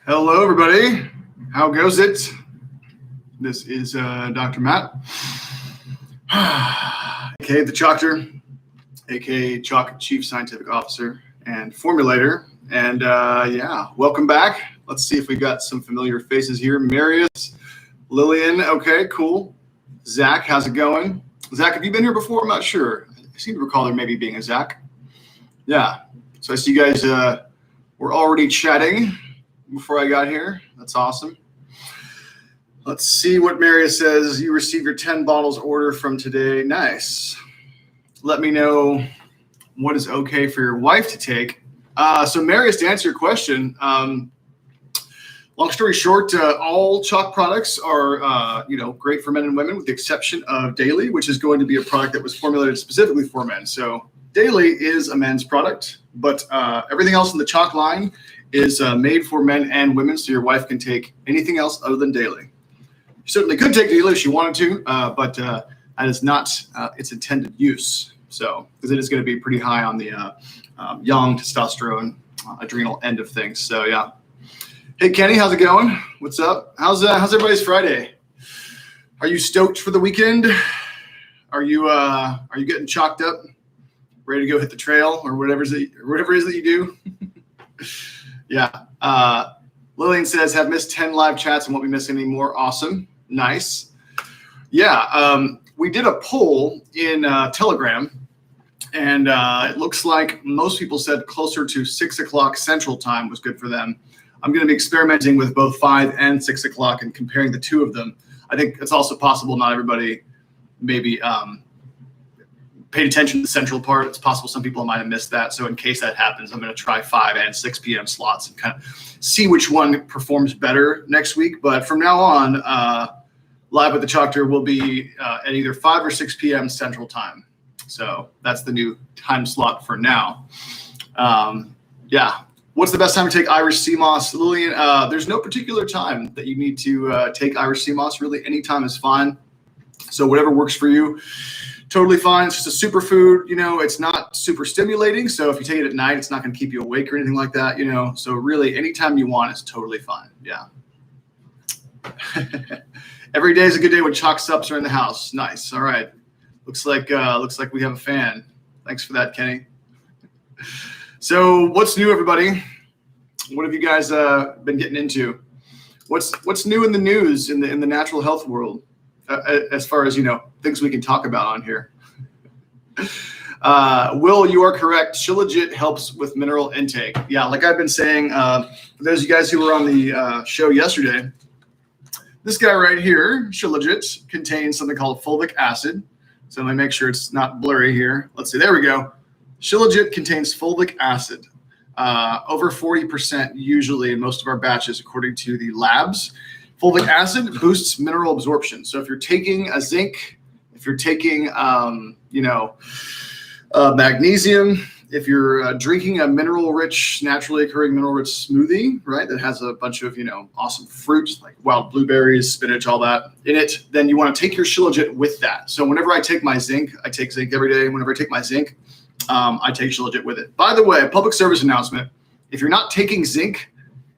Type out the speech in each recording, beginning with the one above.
Hello, everybody. How goes it? This is Dr. Matt, aka the CHOQTOR, aka CHOQ Chief Scientific Officer and Formulator. And yeah, welcome back. Let's see if we got some familiar faces here. Marius, Lillian, okay, cool. Zach, how's it going? Zach, have you been here before? I'm not sure. I seem to recall there maybe being a Zach. Yeah, so I see you guys were already chatting before I got here. That's awesome. Let's see what Marius says. You received your 10 bottles order from today. Nice. Let me know what is okay for your wife to take. So Marius, to answer your question, long story short, all CHOQ products are great for men and women with the exception of Daily, which is going to be a product that was formulated specifically for men. So Daily is a men's product, but everything else in the CHOQ line is made for men and women, so your wife can take anything else other than Daily. You certainly could take Daily if she wanted to, but that is not its intended use. So, because it is going to be pretty high on the young testosterone, adrenal end of things. So, yeah. Hey, Kenny, how's it going? What's up? How's everybody's Friday? Are you stoked for the weekend? Are you getting chalked up, ready to go hit the trail or whatever it is that you do? Yeah. Lillian says, have missed 10 live chats and won't be missing any more. Awesome. Nice. Yeah. We did a poll in Telegram, and it looks like most people said closer to 6 o'clock Central Time was good for them. I'm going to be experimenting with both 5 and 6 o'clock and comparing the two of them. I think it's also possible not everybody maybe paid attention to the central part. It's possible some people might have missed that. So in case that happens, I'm going to try 5 and 6 p.m. slots and kind of see which one performs better next week. But from now on, Live with the CHOQTOR will be at either 5 or 6 p.m. Central Time. So that's the new time slot for now. Yeah. What's the best time to take Irish Cmos, Lillian? There's no particular time that you need to take Irish Cmos. Really, any time is fine. So whatever works for you. Totally fine. It's just a superfood, it's not super stimulating. So if you take it at night, it's not going to keep you awake or anything like that, So really anytime you want is totally fine. Yeah. Every day is a good day when CHOQ subs are in the house. Nice. All right. Looks like we have a fan. Thanks for that, Kenny. So what's new, everybody? What have you guys been getting into? What's new in the news in the natural health world? As far as, things we can talk about on here. Will, you are correct. Shilajit helps with mineral intake. Yeah, like I've been saying, for those of you guys who were on the show yesterday, this guy right here, Shilajit, contains something called fulvic acid. So let me make sure it's not blurry here. Let's see, there we go. Shilajit contains fulvic acid, over 40% usually in most of our batches, according to the labs. Fulvic acid boosts mineral absorption. So if you're taking a zinc, if you're taking, magnesium, if you're drinking a mineral-rich, naturally occurring mineral-rich smoothie, right, that has a bunch of, awesome fruits like wild blueberries, spinach, all that in it, then you want to take your Shilajit with that. So whenever I take my zinc, I take zinc every day. Whenever I take my zinc, I take Shilajit with it. By the way, public service announcement, if you're not taking zinc,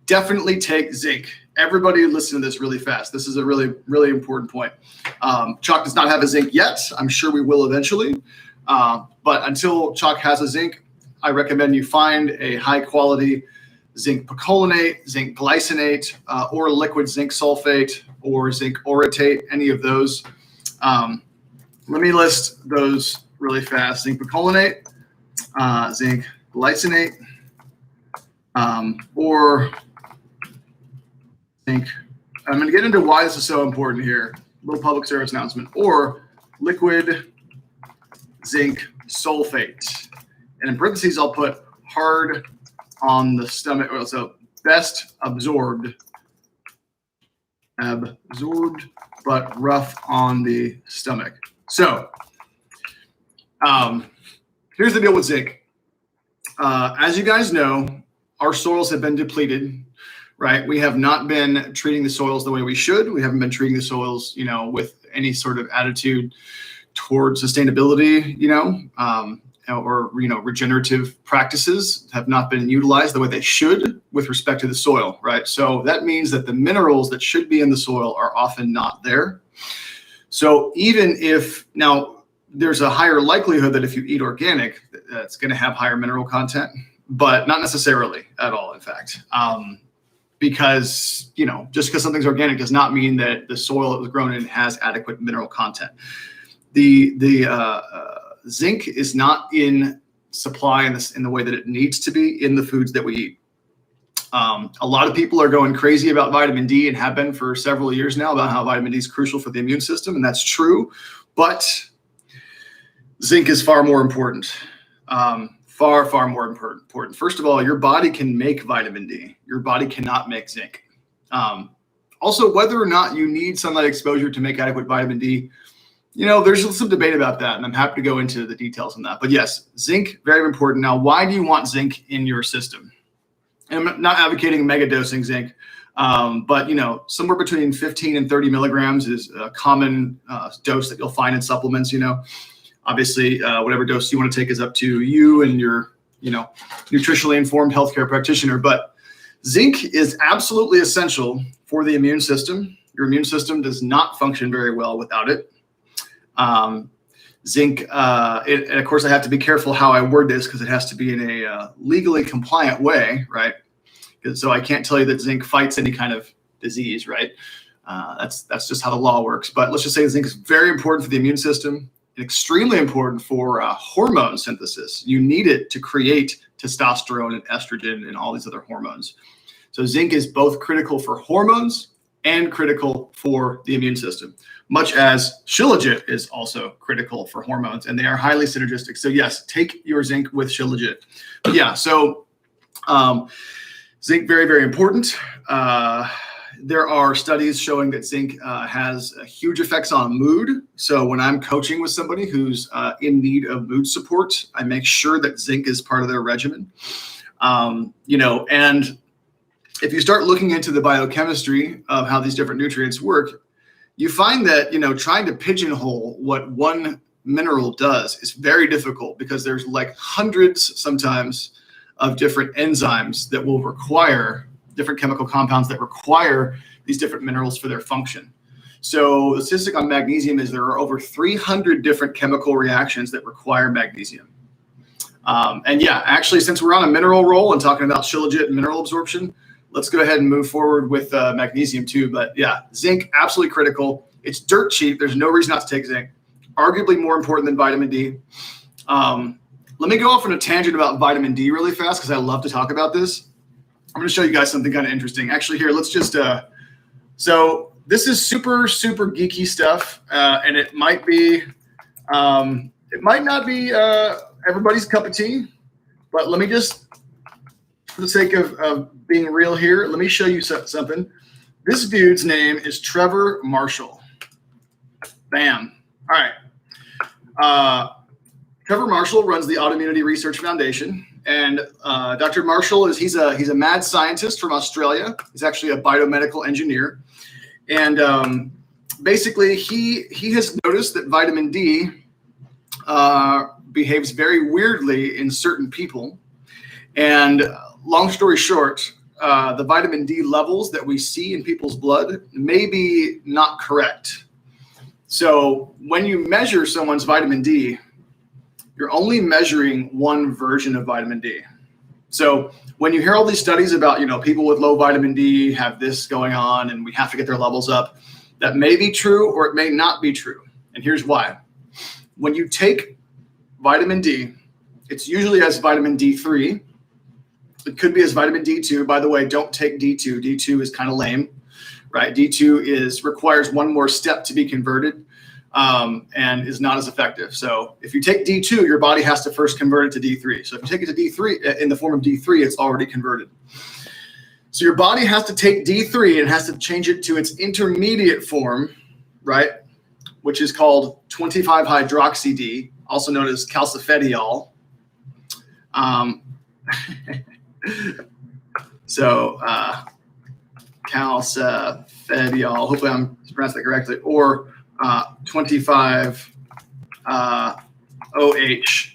definitely take zinc. Everybody listen to this really fast. This is a really, really important point. CHOQ does not have a zinc yet. I'm sure we will eventually. But until CHOQ has a zinc, I recommend you find a high quality zinc picolinate, zinc glycinate, or liquid zinc sulfate, or zinc orotate, any of those. Let me list those really fast. Zinc picolinate, zinc glycinate, or zinc. I'm going to get into why this is so important here. Little public service announcement. Or liquid zinc sulfate. And in parentheses, I'll put hard on the stomach. So best absorbed, but rough on the stomach. So here's the deal with zinc. As you guys know, our soils have been depleted, right? We have not been treating the soils the way we should. We haven't been treating the soils, with any sort of attitude toward sustainability, or regenerative practices have not been utilized the way they should with respect to the soil, right? So that means that the minerals that should be in the soil are often not there. So even if, now there's a higher likelihood that if you eat organic, that's going to have higher mineral content, but not necessarily at all, in fact. Because, just because something's organic does not mean that the soil it was grown in has adequate mineral content. The zinc is not in supply in the way that it needs to be in the foods that we eat. A lot of people are going crazy about vitamin D and have been for several years now about how vitamin D is crucial for the immune system, and that's true, but zinc is far more important. Far more important. First of all, your body can make vitamin D. Your body cannot make zinc. Also, whether or not you need sunlight exposure to make adequate vitamin D, there's some debate about that, and I'm happy to go into the details on that. But yes, zinc, very important. Now, why do you want zinc in your system? And I'm not advocating mega dosing zinc, but somewhere between 15 and 30 milligrams is a common dose that you'll find in supplements. Obviously, whatever dose you want to take is up to you and your, nutritionally informed healthcare practitioner. But zinc is absolutely essential for the immune system. Your immune system does not function very well without it. Zinc, and of course, I have to be careful how I word this because it has to be in a legally compliant way, right? So I can't tell you that zinc fights any kind of disease, right? That's just how the law works. But let's just say zinc is very important for the immune system. Extremely important for hormone synthesis. You need it to create testosterone and estrogen and all these other hormones. So zinc is both critical for hormones and critical for the immune system, much as Shilajit is also critical for hormones, and they are highly synergistic. So yes, take your zinc with Shilajit. But yeah, so zinc, very, very important. There are studies showing that zinc has huge effects on mood. So when I'm coaching with somebody who's in need of mood support, I make sure that zinc is part of their regimen. And if you start looking into the biochemistry of how these different nutrients work, you find that, trying to pigeonhole what one mineral does is very difficult because there's like hundreds sometimes of different enzymes that will require different chemical compounds that require these different minerals for their function. So the statistic on magnesium is there are over 300 different chemical reactions that require magnesium. And yeah, actually, since we're on a mineral roll and talking about Shilajit and mineral absorption, let's go ahead and move forward with magnesium too. But yeah, zinc, absolutely critical. It's dirt cheap. There's no reason not to take zinc. Arguably more important than vitamin D. Let me go off on a tangent about vitamin D really fast because I love to talk about this. I'm going to show you guys something kind of interesting. Actually, here, let's just, so this is super, super geeky stuff, and it might not be everybody's cup of tea, but let me just, for the sake of being real here, let me show you something. This dude's name is Trevor Marshall. Bam. All right. Trevor Marshall runs the Autoimmunity Research Foundation. And Dr. Marshall he's a mad scientist from Australia. He's actually a biomedical engineer, and basically he has noticed that vitamin D behaves very weirdly in certain people. And long story short, the vitamin D levels that we see in people's blood may be not correct. So when you measure someone's vitamin D, you're only measuring one version of vitamin D. So when you hear all these studies about, people with low vitamin D have this going on and we have to get their levels up, that may be true or it may not be true. And here's why. When you take vitamin D, it's usually as vitamin D3. It could be as vitamin D2. By the way, don't take D2. D2 is kind of lame, right? D2 requires one more step to be converted. And is not as effective. So if you take D2, your body has to first convert it to D3. So if you take it to D3 in the form of D3, it's already converted. So your body has to take D3 and has to change it to its intermediate form, right? Which is called 25-hydroxy-D, also known as calcifediol. Calcifediol, hopefully I'm pronouncing that correctly, or 25 OHD,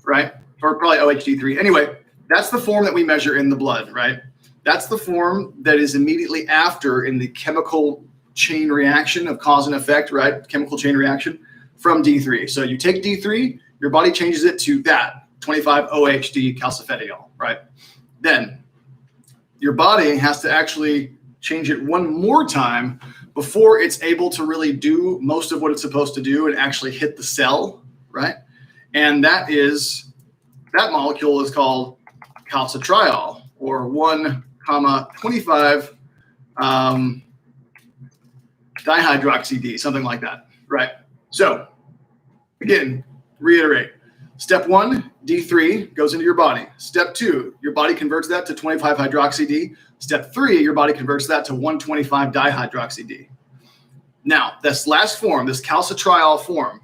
right? Or probably OHD3. Anyway, that's the form that we measure in the blood, right? That's the form that is immediately after in the chemical chain reaction of cause and effect, right? Chemical chain reaction from D3. So you take D3, your body changes it to that, 25-OHD calcifediol, right? Then your body has to actually change it one more time before it's able to really do most of what it's supposed to do and actually hit the cell, right? And that molecule is called calcitriol, or 1,25 dihydroxy-D, something like that, right? So again, reiterate. Step 1, D3 goes into your body. Step 2, your body converts that to 25-hydroxy-D. Step 3, your body converts that to 1,25-dihydroxy-D. Now, this last form, this calcitriol form,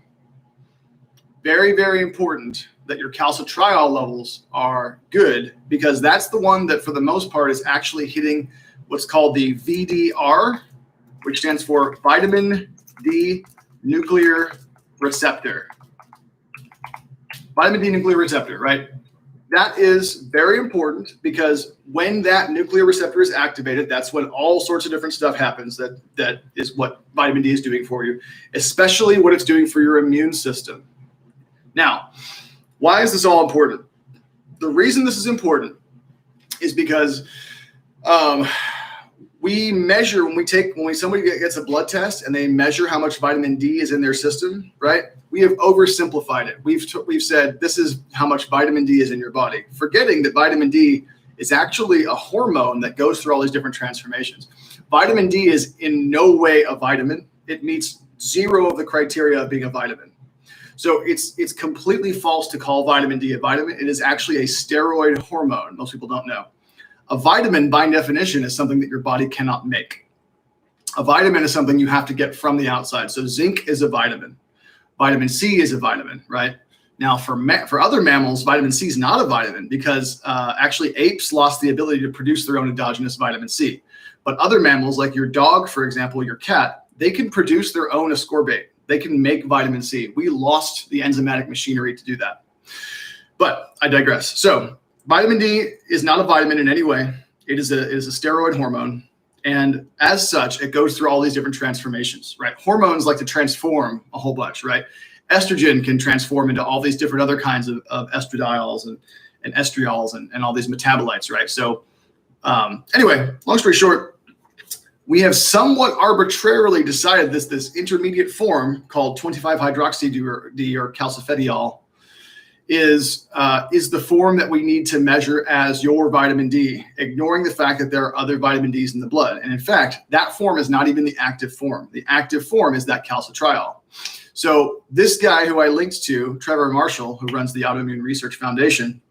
very, very important that your calcitriol levels are good, because that's the one that for the most part is actually hitting what's called the VDR, which stands for vitamin D nuclear receptor. Vitamin D nuclear receptor, right? That is very important, because when that nuclear receptor is activated, that's when all sorts of different stuff happens. That is what vitamin D is doing for you, especially what it's doing for your immune system. Now, why is this all important? The reason this is important is because we measure when somebody gets a blood test and they measure how much vitamin D is in their system, right? We have oversimplified it. We've said this is how much vitamin D is in your body, forgetting that vitamin D is actually a hormone that goes through all these different transformations. Vitamin D is in no way a vitamin. It meets 0 of the criteria of being a vitamin. So it's completely false to call vitamin D a vitamin. It is actually a steroid hormone. Most people don't know. A vitamin, by definition, is something that your body cannot make. A vitamin is something you have to get from the outside. So zinc is a vitamin. Vitamin C is a vitamin, right? Now, for other mammals, vitamin C is not a vitamin, because actually apes lost the ability to produce their own endogenous vitamin C. But other mammals, like your dog, for example, your cat, they can produce their own ascorbate. They can make vitamin C. We lost the enzymatic machinery to do that. But I digress. So vitamin D is not a vitamin in any way. It is a steroid hormone. And as such, it goes through all these different transformations, right? Hormones like to transform a whole bunch, right? Estrogen can transform into all these different other kinds of estradiols and estriols and all these metabolites, right? So anyway, long story short, we have somewhat arbitrarily decided this intermediate form called 25-hydroxy-D or calcifediol is the form that we need to measure as your vitamin D, ignoring the fact that there are other vitamin Ds in the blood. And in fact, that form is not even the active form. The active form is that calcitriol. So this guy who I linked to, Trevor Marshall, who runs the Autoimmune Research Foundation,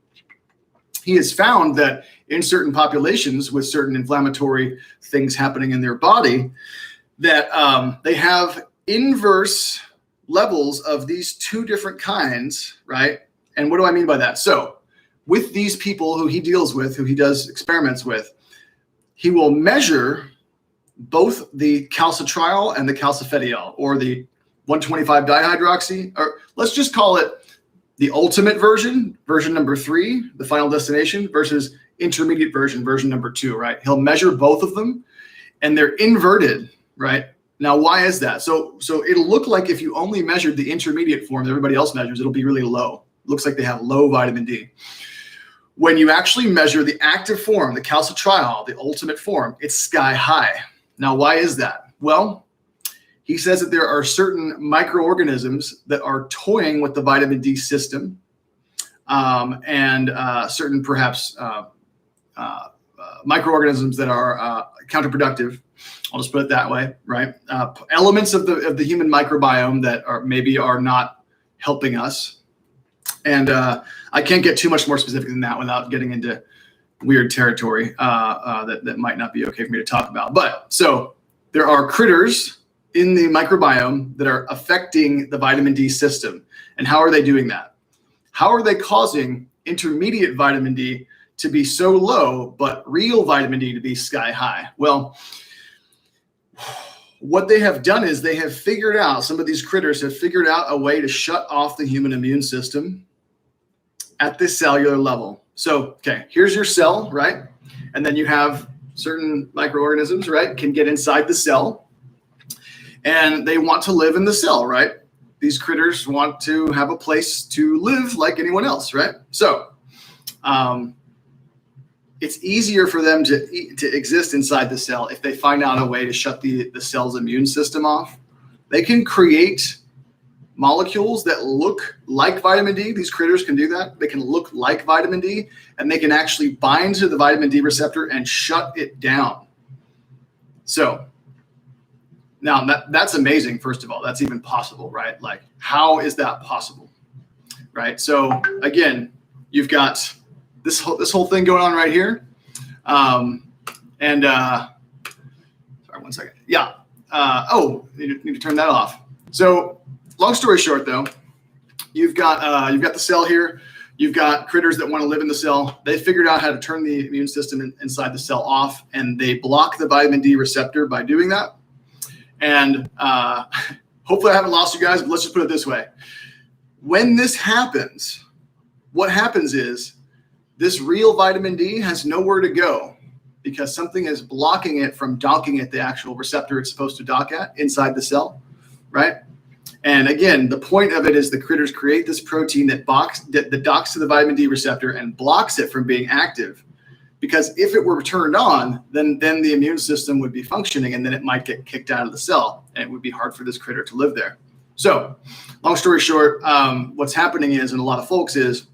he has found that in certain populations with certain inflammatory things happening in their body, that they have inverse levels of these 2 different kinds, right? And what do I mean by that? So with these people who he deals with, who he does experiments with, he will measure both the calcitriol and the calcifediol, or the 125-dihydroxy, or let's just call it the ultimate version number 3, the final destination, versus intermediate version number 2, right? He'll measure both of them, and they're inverted, right? Now, why is that? So it'll look like if you only measured the intermediate form that everybody else measures, it'll be really low. It looks like they have low vitamin D. When you actually measure the active form, the calcitriol, the ultimate form, it's sky high. Now, why is that? Well, he says that there are certain microorganisms that are toying with the vitamin D system, and certain perhaps microorganisms that are counterproductive. I'll just put it that way, right? Elements of the human microbiome that are not helping us. And I can't get too much more specific than that without getting into weird territory that might not be okay for me to talk about. But so there are critters in the microbiome that are affecting the vitamin D system. And how are they doing that? How are they causing intermediate vitamin D to be so low, but real vitamin D to be sky high? Well, what they have done is they have figured out, some of these critters have figured out a way to shut off the human immune system at this cellular level. So, okay, here's your cell, right? And then you have certain microorganisms, right, can get inside the cell, and they want to live in the cell, right? These critters want to have a place to live like anyone else, right? So it's easier for them to exist inside the cell if they find out a way to shut the cell's immune system off. They can create molecules that look like vitamin D. These critters can do that. They can look like vitamin D, and they can actually bind to the vitamin D receptor and shut it down. So now that's amazing. First of all, that's even possible, right? Like, how is that possible, right? So again, you've got this whole thing going on right here. Sorry, 1 second. Yeah. Need to turn that off. So long story short, though, you've got the cell here. You've got critters that want to live in the cell. They figured out how to turn the immune system inside the cell off, and they block the vitamin D receptor by doing that. And hopefully I haven't lost you guys, but let's just put it this way. When this happens, what happens is this real vitamin D has nowhere to go because something is blocking it from docking at the actual receptor it's supposed to dock at inside the cell, right? And again, the point of it is the critters create this protein that docks to the vitamin D receptor and blocks it from being active. Because if it were turned on, then the immune system would be functioning, and then it might get kicked out of the cell, and it would be hard for this critter to live there. So long story short, what's happening is, in a lot of folks, is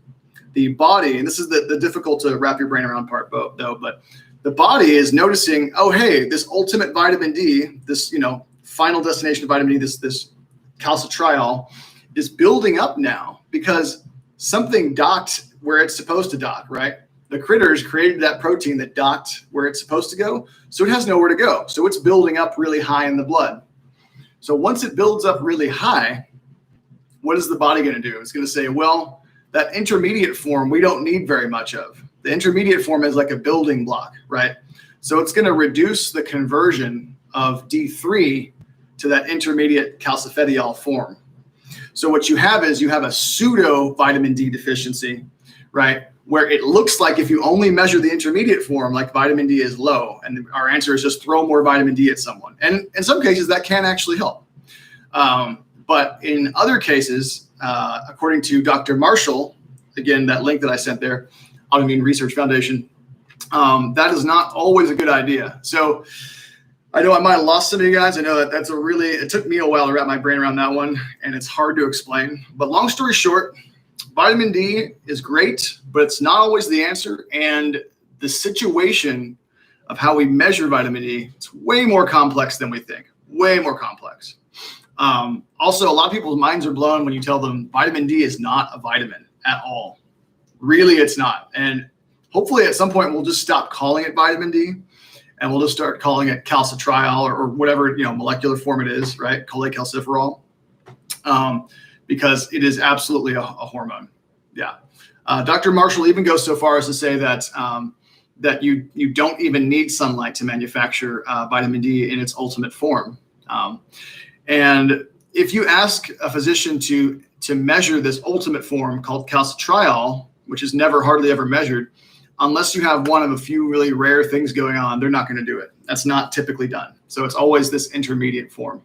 the body, and this is the difficult to wrap your brain around part though, but the body is noticing, oh, hey, this ultimate vitamin D, this, final destination of vitamin D, this calcitriol is building up now because something docked where it's supposed to dock, right? The critters created that protein that docked where it's supposed to go, so it has nowhere to go. So it's building up really high in the blood. So once it builds up really high, what is the body going to do? It's going to say, well, that intermediate form we don't need very much of. The intermediate form is like a building block, right? So it's going to reduce the conversion of D3 to that intermediate calcifediol form. So what you have is you have a pseudo vitamin D deficiency, right? Where it looks like if you only measure the intermediate form, like vitamin D is low, and our answer is just throw more vitamin D at someone. And in some cases, that can actually help. But in other cases, according to Dr. Marshall, again, that link that I sent there, Autoimmune Research Foundation, that is not always a good idea. So I know I might have lost some of you guys. I know that it took me a while to wrap my brain around that one, and it's hard to explain. But long story short, vitamin D is great, but it's not always the answer. And the situation of how we measure vitamin D, it's way more complex than we think, way more complex. Also, a lot of people's minds are blown when you tell them vitamin D is not a vitamin at all. Really, it's not. And hopefully at some point we'll just stop calling it vitamin D and we'll just start calling it calcitriol or whatever, molecular form it is, right? Cholecalciferol. Because it is absolutely a hormone. Yeah. Dr. Marshall even goes so far as to say that that you don't even need sunlight to manufacture vitamin D in its ultimate form. And if you ask a physician to measure this ultimate form called calcitriol, which is hardly ever measured, unless you have one of a few really rare things going on, they're not going to do it. That's not typically done. So it's always this intermediate form,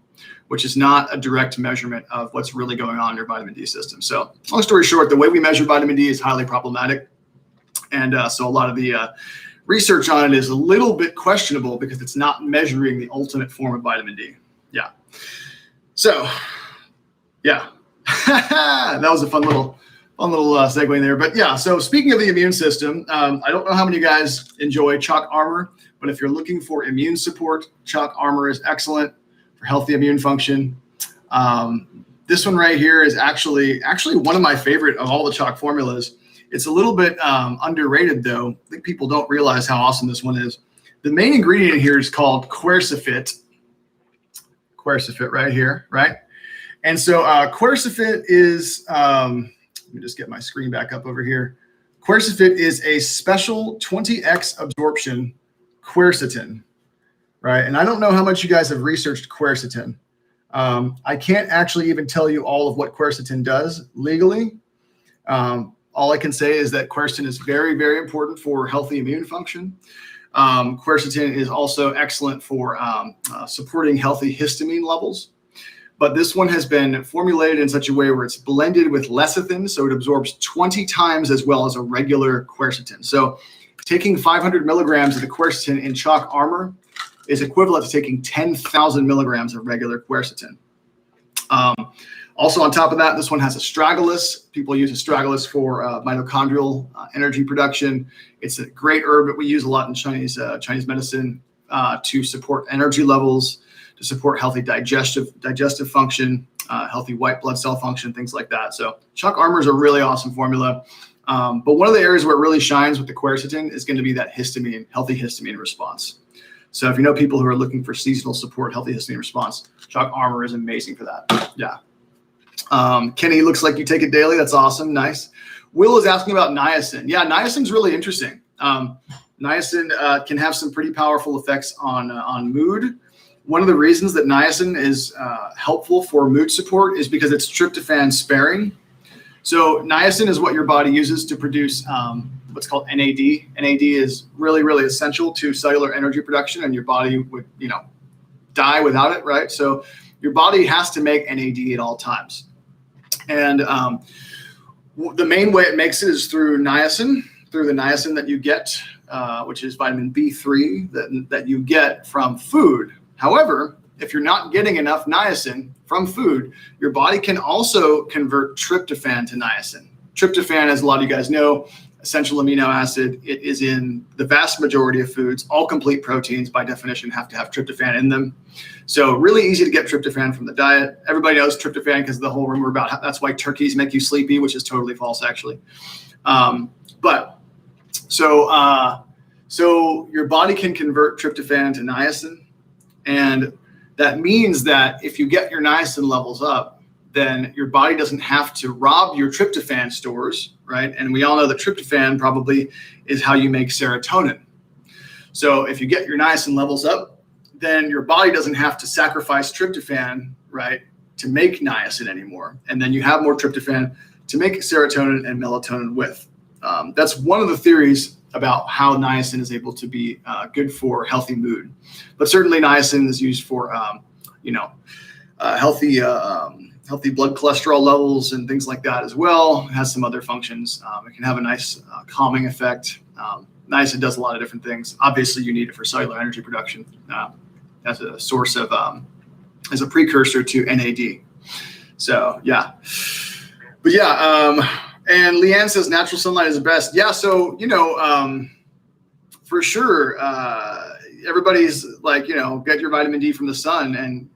which is not a direct measurement of what's really going on in your vitamin D system. So long story short, the way we measure vitamin D is highly problematic. And so a lot of the research on it is a little bit questionable because it's not measuring the ultimate form of vitamin D. Yeah. So, yeah, that was a fun little segue in there. But yeah, so speaking of the immune system, I don't know how many of you guys enjoy CHOQ Armor, but if you're looking for immune support, CHOQ Armor is excellent for healthy immune function. This one right here is actually one of my favorite of all the CHOQ formulas. It's a little bit underrated though. I think people don't realize how awesome this one is. The main ingredient here is called Quercifit. Quercifit right here, right? And so Quercifit is, let me just get my screen back up over here. Quercifit is a special 20x absorption quercetin, right? And I don't know how much you guys have researched quercetin. I can't actually even tell you all of what quercetin does legally. all I can say is that quercetin is very, very important for healthy immune function. Quercetin is also excellent for supporting healthy histamine levels. But this one has been formulated in such a way where it's blended with lecithin, so it absorbs 20 times as well as a regular quercetin. So taking 500 milligrams of the quercetin in CHOQ Armor is equivalent to taking 10,000 milligrams of regular quercetin. Also on top of that, this one has astragalus. People use astragalus for mitochondrial energy production. It's a great herb that we use a lot in Chinese medicine to support energy levels, to support healthy digestive function, healthy white blood cell function, things like that. So CHOQ Armor is a really awesome formula. But one of the areas where it really shines with the quercetin is going to be that healthy histamine response. So if you know people who are looking for seasonal support, healthy histamine response, CHOQ Armor is amazing for that. Yeah. Kenny, looks like you take it daily. That's awesome. Nice. Will is asking about niacin. Yeah, niacin's really interesting. Niacin can have some pretty powerful effects on mood. One of the reasons that niacin is helpful for mood support is because it's tryptophan sparing. So niacin is what your body uses to produce what's called NAD. NAD is really, really essential to cellular energy production, and your body would, die without it, right? So your body has to make NAD at all times. And the main way it makes it is through the niacin that you get, which is vitamin B3 that you get from food. However, if you're not getting enough niacin from food, your body can also convert tryptophan to niacin. Tryptophan, as a lot of you guys know, essential amino acid. It is in the vast majority of foods. All complete proteins, by definition, have to have tryptophan in them. So really easy to get tryptophan from the diet. Everybody knows tryptophan because the whole rumor about that's why turkeys make you sleepy, which is totally false, actually. So your body can convert tryptophan to niacin, and that means that if you get your niacin levels up, then your body doesn't have to rob your tryptophan stores, right? And we all know that tryptophan probably is how you make serotonin. So if you get your niacin levels up, then your body doesn't have to sacrifice tryptophan, right, to make niacin anymore. And then you have more tryptophan to make serotonin and melatonin with. That's one of the theories about how niacin is able to be good for healthy mood. But certainly niacin is used for, healthy blood cholesterol levels and things like that as well. It has some other functions. It can have a nice calming effect. Niacin does a lot of different things. Obviously, you need it for cellular energy production as a source of, as a precursor to NAD. So, yeah. But yeah, and Leanne says natural sunlight is the best. Yeah, so, for sure, everybody's like, get your vitamin D from the sun. And,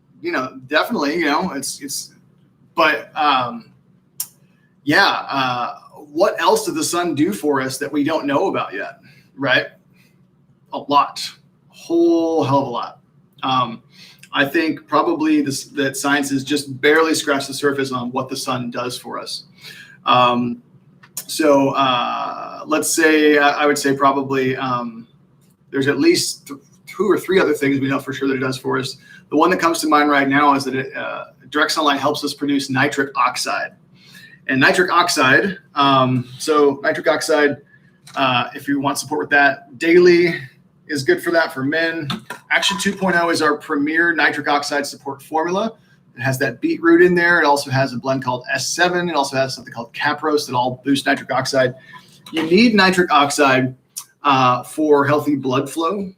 definitely, but what else did the sun do for us that we don't know about yet, right? A lot, a whole hell of a lot. I think probably that science has just barely scratched the surface on what the sun does for us. Let's say, I would say probably there's at least 2 or 3 other things we know for sure that it does for us. The one that comes to mind right now is that direct sunlight helps us produce nitric oxide. And nitric oxide, if you want support with that, daily is good for that for men. Action 2.0 is our premier nitric oxide support formula. It has that beetroot in there. It also has a blend called S7. It also has something called Capros that all boost nitric oxide. You need nitric oxide for healthy blood flow.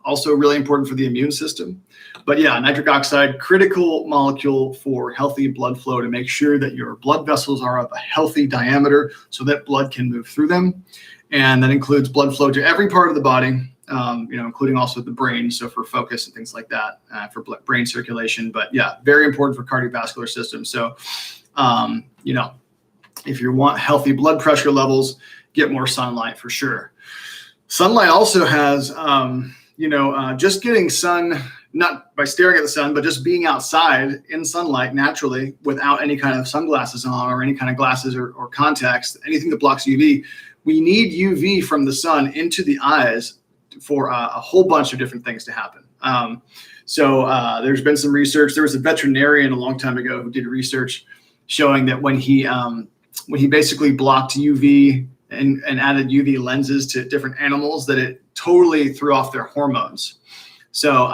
Also really important for the immune system. But yeah, nitric oxide, critical molecule for healthy blood flow to make sure that your blood vessels are of a healthy diameter so that blood can move through them. And that includes blood flow to every part of the body, including also the brain. So for focus and things like that, for brain circulation. But yeah, very important for cardiovascular system. So, if you want healthy blood pressure levels, get more sunlight for sure. Sunlight also has, just getting sun, not by staring at the sun, but just being outside in sunlight naturally without any kind of sunglasses on or any kind of glasses or contacts, anything that blocks UV. We need UV from the sun into the eyes for a whole bunch of different things to happen. There's been some research. There was a veterinarian a long time ago who did research showing that when he when he basically blocked UV and added UV lenses to different animals, that it totally threw off their hormones. So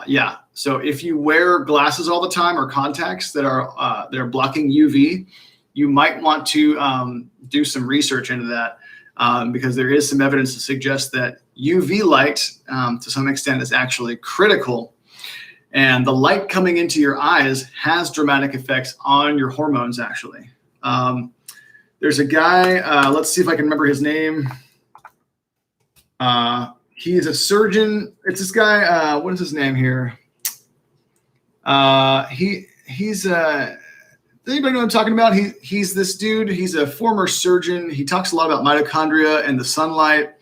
yeah, so if you wear glasses all the time or contacts that are blocking UV, you might want to do some research into that, because there is some evidence to suggest that UV light to some extent is actually critical. And the light coming into your eyes has dramatic effects on your hormones, actually. There's a guy, let's see if I can remember his name. He's a surgeon. It's this guy, what is his name here? He's does anybody know what I'm talking about? He's this dude. He's a former surgeon. He talks a lot about mitochondria and the sunlight.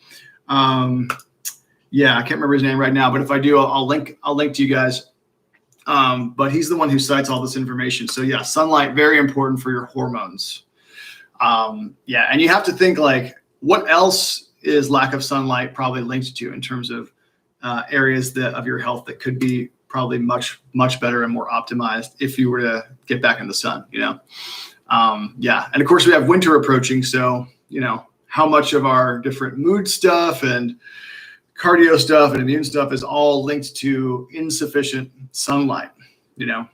Yeah, I can't remember his name right now, but if I do, I'll link to you guys. But he's the one who cites all this information. So yeah, sunlight, very important for your hormones. Yeah, and you have to think, like, what else is lack of sunlight probably linked to in terms of areas of your health that could be probably much better and more optimized if you were to get back in the sun, you know? Yeah, and of course we have winter approaching, so, you know, how much of our different mood stuff and cardio stuff and immune stuff is all linked to insufficient sunlight, you know?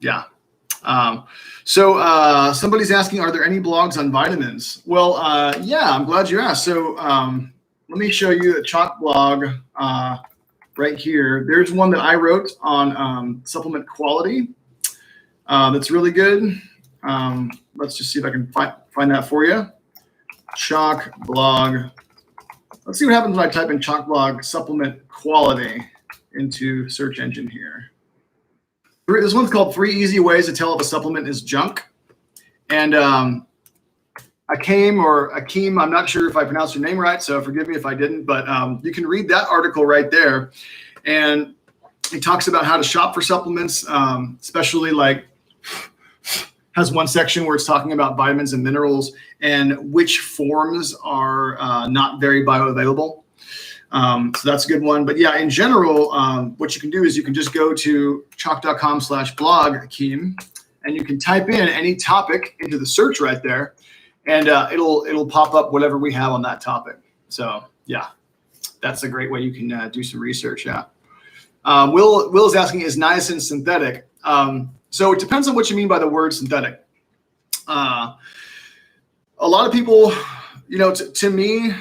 Yeah. So somebody's asking, are there any blogs on vitamins? Well, yeah, I'm glad you asked. So let me show you a CHOQ blog right here. There's one that I wrote on supplement quality that's really good. Let's just see if I can find that for you. CHOQ blog. Let's see what happens when I type in CHOQ blog supplement quality into search engine here. This one's called 3 Easy Ways to Tell if a Supplement is Junk. And Akeem, I'm not sure if I pronounced your name right, so forgive me if I didn't, but you can read that article right there. And it talks about how to shop for supplements, especially like has one section where it's talking about vitamins and minerals and which forms are not very bioavailable. So that's a good one. But yeah, in general, what you can do is you can just go to CHOQ.com/blog, Akeem, and you can type in any topic into the search right there, and it'll pop up whatever we have on that topic. So yeah, that's a great way you can do some research. Yeah. Will is asking, is niacin synthetic? So it depends on what you mean by the word synthetic. A lot of people, you know, to me,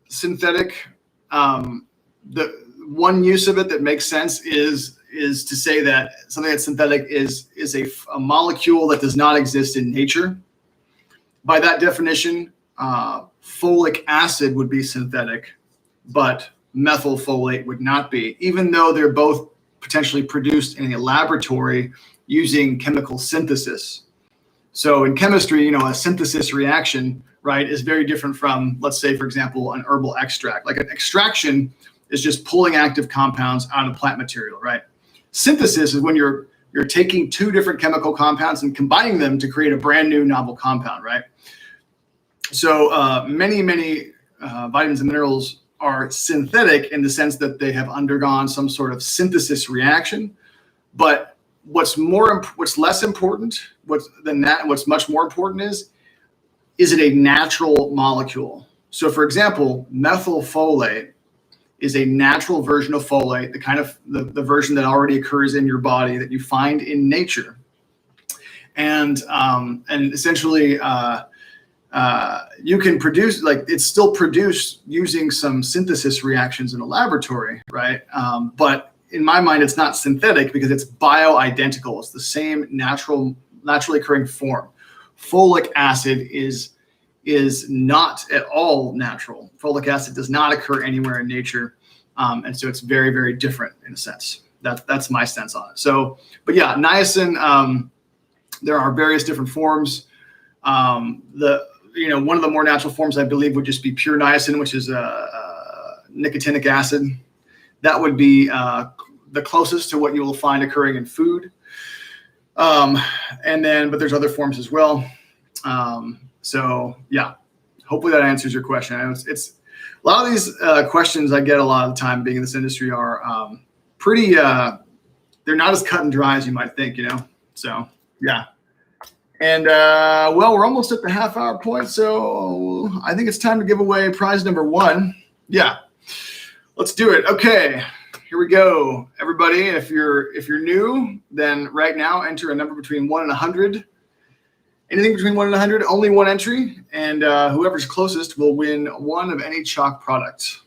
synthetic, the one use of it that makes sense is to say that something that's synthetic is a molecule that does not exist in nature. By that definition, folic acid would be synthetic, but methylfolate would not be, even though they're both potentially produced in a laboratory using chemical synthesis. So in chemistry, you know, a synthesis reaction, right, is very different from, let's say, for example, an herbal extract. Like an extraction is just pulling active compounds out of plant material, right? Synthesis is when you're taking two different chemical compounds and combining them to create a brand new novel compound, right? So many vitamins and minerals are synthetic in the sense that they have undergone some sort of synthesis reaction. But what's less important, what's much more important is it a natural molecule? So for example, methylfolate is a natural version of folate, the kind of the version that already occurs in your body that you find in nature. And essentially you can produce, like, it's still produced using some synthesis reactions in a laboratory, right? But in my mind, it's not synthetic because it's bioidentical. It's the same naturally occurring form. Folic acid is not at all natural. Folic acid does not occur anywhere in nature. And so it's very, very different in a sense. That's my sense on it. So, but yeah, niacin, there are various different forms. One of the more natural forms, I believe, would just be pure niacin, which is nicotinic acid. That would be the closest to what you will find occurring in food. But there's other forms as well. So yeah, hopefully that answers your question. I know it's a lot of these questions I get a lot of the time being in this industry are pretty, they're not as cut and dry as you might think, you know? So yeah. And well, we're almost at the half-hour point, so I think it's time to give away prize number 1. Yeah, let's do it. Okay, here we go, everybody. If you're new, then right now enter a number between 1 and 100. Anything between 1 and 100, only one entry, and whoever's closest will win one of any CHOQ product.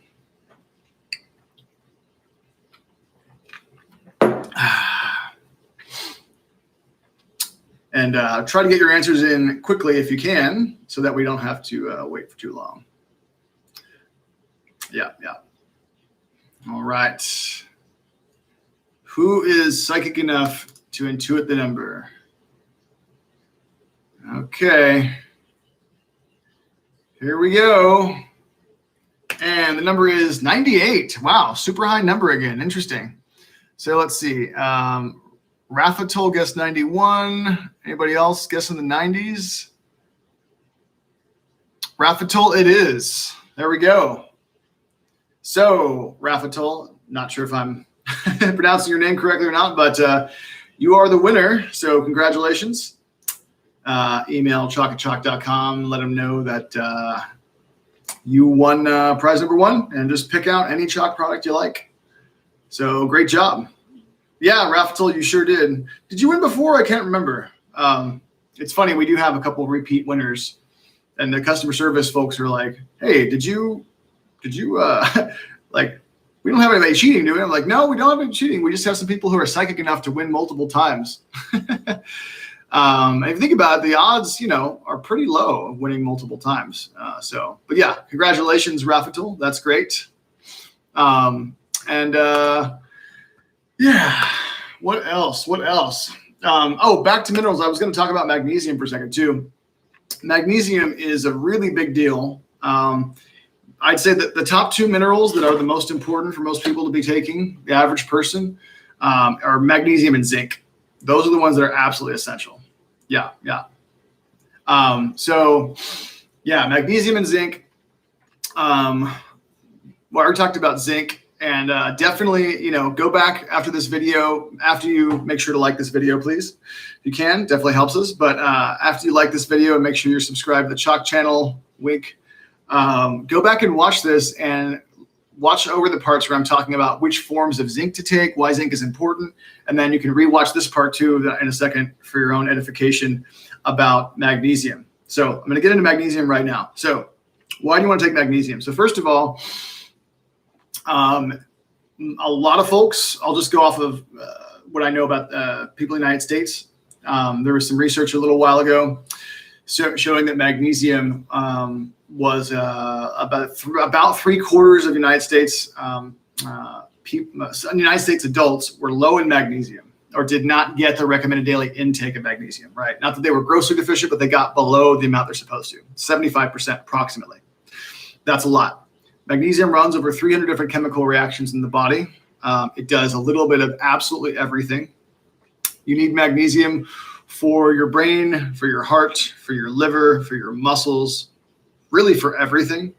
And try to get your answers in quickly if you can, so that we don't have to wait for too long. Yeah. All right. Who is psychic enough to intuit the number? Okay. Here we go. And the number is 98. Wow, super high number again. Interesting. So let's see. Raffatol guessed 91. Anybody else guessing the 90s? Raffatol it is. There we go. So, Raffatol, not sure if I'm pronouncing your name correctly or not, but you are the winner. So congratulations. Email CHOQ@CHOQ.com. Let them know that you won prize number 1, and just pick out any CHOQ product you like. So great job. Yeah, Raffatol, you sure did. Did you win before? I can't remember. It's funny, we do have a couple of repeat winners, and the customer service folks are like, hey, did you like, we don't have anybody cheating, do we? I'm like, no, we don't have any cheating. We just have some people who are psychic enough to win multiple times. If you think about it, the odds, are pretty low of winning multiple times. But yeah, congratulations, Raffatol. That's great. Yeah, what else? Oh, back to minerals. I was going to talk about magnesium for a second too. Magnesium is a really big deal. I'd say that the top 2 minerals that are the most important for most people to be taking, the average person, are magnesium and zinc. Those are the ones that are absolutely essential. Yeah. Magnesium and zinc. Well, I already talked about zinc. And definitely, go back after this video, after you make sure to like this video, please. If you can, definitely helps us. But after you like this video, make sure you're subscribed to the CHOQ channel, wink. Go back and watch this and watch over the parts where I'm talking about which forms of zinc to take, why zinc is important. And then you can rewatch this part too in a second for your own edification about magnesium. So I'm going to get into magnesium right now. So why do you want to take magnesium? So first of all, a lot of folks, I'll just go off of what I know about people in the United States. There was some research a little while ago showing that magnesium was about 3/4 of United States United States adults were low in magnesium or did not get the recommended daily intake of magnesium, right? Not that they were grossly deficient, but they got below the amount they're supposed to, 75% approximately. That's a lot. Magnesium runs over 300 different chemical reactions in the body. It does a little bit of absolutely everything. You need magnesium for your brain, for your heart, for your liver, for your muscles, really for everything.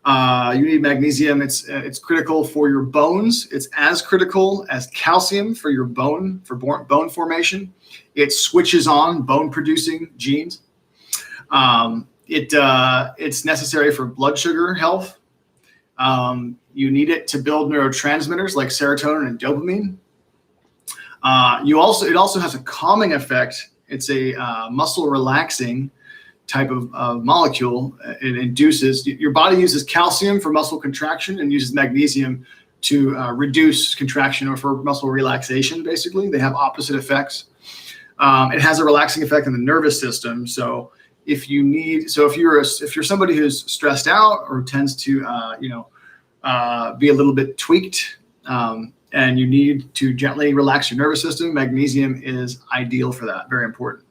You need magnesium. It's critical for your bones. It's as critical as calcium for your bone formation. It switches on bone-producing genes. It's necessary for blood sugar health. You need it to build neurotransmitters like serotonin and dopamine. It also has a calming effect. It's a muscle relaxing type of molecule. It induces, your body uses calcium for muscle contraction and uses magnesium to reduce contraction or for muscle relaxation. Basically, they have opposite effects. It has a relaxing effect on the nervous system. So if you're somebody who's stressed out or tends to be a little bit tweaked, and you need to gently relax your nervous system, magnesium is ideal for that. Very important.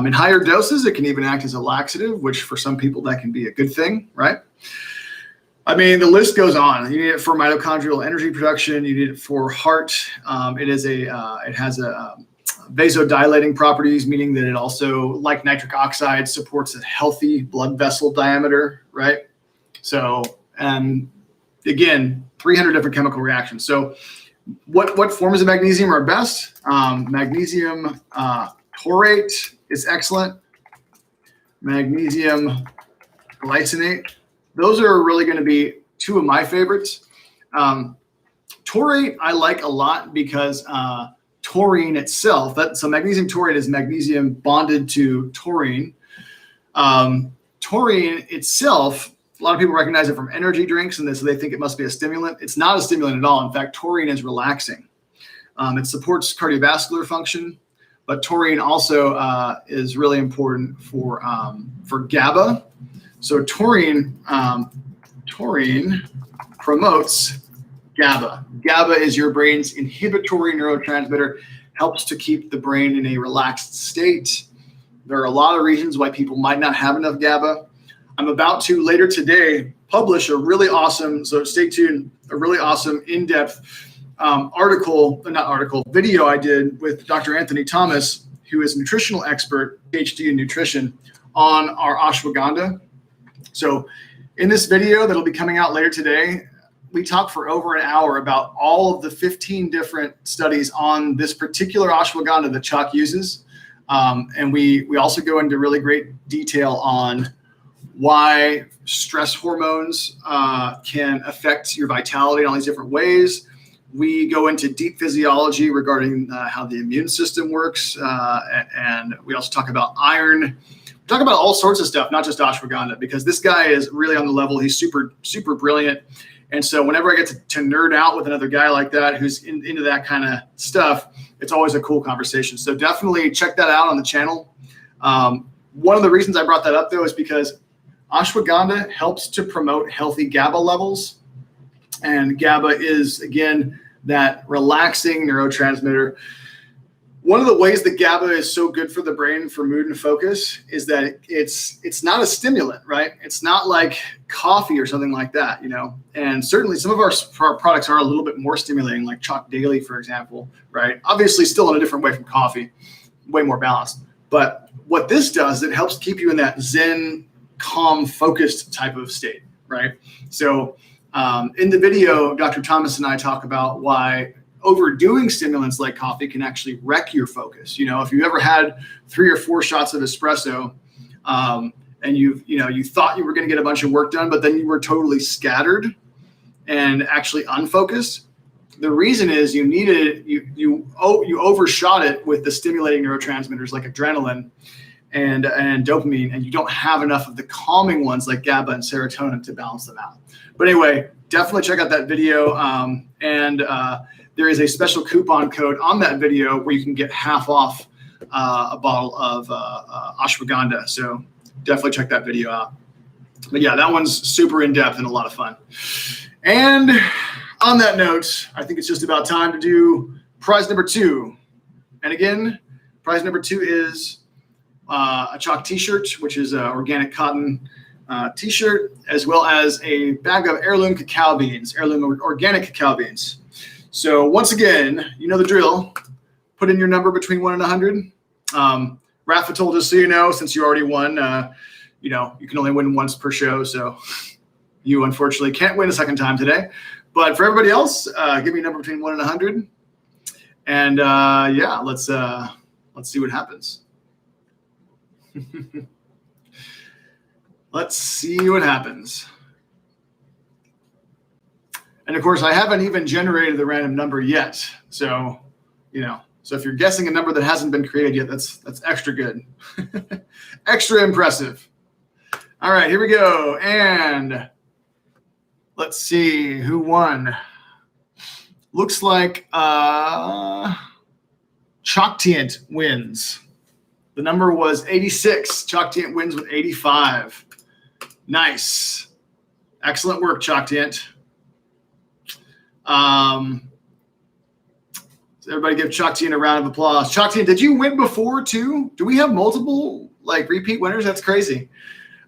In higher doses, it can even act as a laxative, which for some people that can be a good thing, right? I mean, the list goes on. You need it for mitochondrial energy production. You need it for heart. It has a vasodilating properties, meaning that it also, like nitric oxide, supports a healthy blood vessel diameter, right? So, again, 300 different chemical reactions. So what forms of magnesium are best? Magnesium Taurate is excellent. Magnesium glycinate. Those are really going to be two of my favorites. Taurate I like a lot because taurine itself, so magnesium taurate is magnesium bonded to taurine. Taurine itself, a lot of people recognize it from energy drinks, and so they think it must be a stimulant. It's not a stimulant at all. In fact, taurine is relaxing. It supports cardiovascular function, but taurine also is really important for GABA. So taurine promotes GABA. GABA is your brain's inhibitory neurotransmitter, helps to keep the brain in a relaxed state. There are a lot of reasons why people might not have enough GABA. I'm about to later today publish a really awesome, so stay tuned, a really awesome in-depth video I did with Dr. Anthony Thomas, who is a nutritional expert, PhD in nutrition, on our ashwagandha. So in this video that'll be coming out later today, we talk for over an hour about all of the 15 different studies on this particular ashwagandha that CHOQ uses. And we also go into really great detail on why stress hormones can affect your vitality in all these different ways. We go into deep physiology regarding how the immune system works. And we also talk about iron. We talk about all sorts of stuff, not just ashwagandha, because this guy is really on the level. He's super, super brilliant. And so whenever I get to nerd out with another guy like that who's into that kind of stuff, it's always a cool conversation. So definitely check that out on the channel. One of the reasons I brought that up, though, is because ashwagandha helps to promote healthy GABA levels. And GABA is, again, that relaxing neurotransmitter. One of the ways that GABA is so good for the brain for mood and focus is that it's not a stimulant, right? It's not like coffee or something like that, you know? And certainly some of our products are a little bit more stimulating, like CHOQ Daily, for example, right? Obviously still in a different way from coffee, way more balanced. But what this does, it helps keep you in that Zen, calm, focused type of state, right? So in the video, Dr. Thomas and I talk about why overdoing stimulants like coffee can actually wreck your focus. You know, if you ever had 3 or 4 shots of espresso and you thought you were going to get a bunch of work done, but then you were totally scattered and actually unfocused, the reason is you overshot it with the stimulating neurotransmitters like adrenaline and dopamine, and you don't have enough of the calming ones like GABA and serotonin to balance them out. But anyway, definitely check out that video. There is a special coupon code on that video where you can get half off a bottle of ashwagandha. So definitely check that video out. But yeah, that one's super in-depth and a lot of fun. And on that note, I think it's just about time to do prize number 2. And again, prize number 2 is a CHOQ t-shirt, which is an organic cotton t-shirt, as well as a bag of heirloom cacao beans, heirloom organic cacao beans. So once again, you know the drill. Put in your number between 1 and 100. Rafa told us, so you know, since you already won, you can only win once per show. So you unfortunately can't win a second time today. But for everybody else, give me a number between 1 and 100. And yeah, let's see what happens. Let's see what happens. And of course, I haven't even generated the random number yet. So, so if you're guessing a number that hasn't been created yet, that's extra good. Extra impressive. All right, here we go. And let's see who won. Looks like CHOQTOR wins. The number was 86. CHOQTOR wins with 85. Nice. Excellent work, CHOQTOR. So everybody give CHOQTOR a round of applause. CHOQTOR, did you win before too? Do we have multiple repeat winners? That's crazy.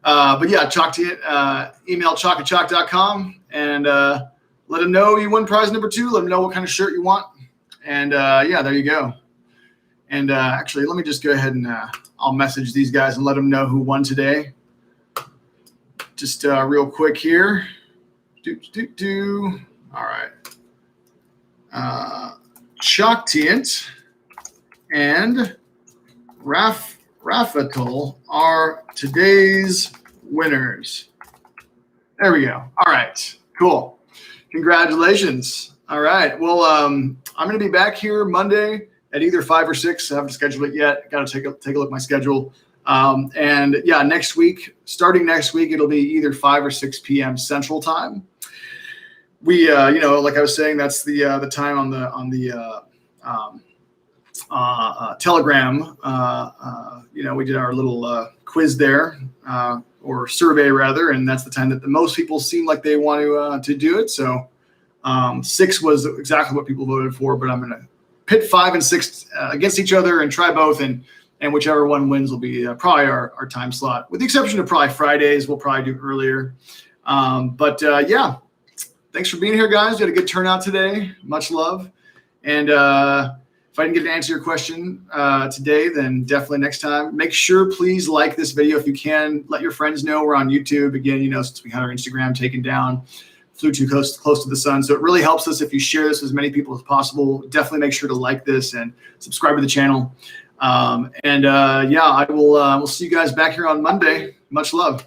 But yeah, CHOQTOR, email CHOQ@CHOQ.com and let them know you won prize number 2. Let them know what kind of shirt you want. And yeah, there you go. And actually, let me just go ahead and I'll message these guys and let them know who won today. Just real quick here. All right. CHOQTOR and Rafetol are today's winners. There we go. All right, cool. Congratulations. All right. Well, I'm going to be back here Monday at either 5 or 6. I haven't scheduled it yet. Got to take a look at my schedule. And yeah, next week, starting next week, it'll be either 5 or 6 p.m. Central Time. We, like I was saying, that's the time on the Telegram. We did our little quiz there, or survey rather, and that's the time that the most people seem like they want to do it. So 6 was exactly what people voted for, but I'm going to pit 5 and 6 against each other and try both, and whichever one wins will be probably our time slot, with the exception of probably Fridays. We'll probably do earlier. Yeah, thanks for being here, guys. We had a good turnout today. Much love. And if I didn't get to answer your question today, then definitely next time. Make sure, please, like this video if you can. Let your friends know we're on YouTube. Again, since we had our Instagram taken down, flew too close to the sun. So it really helps us if you share this with as many people as possible. Definitely make sure to like this and subscribe to the channel. I will. We'll see you guys back here on Monday. Much love.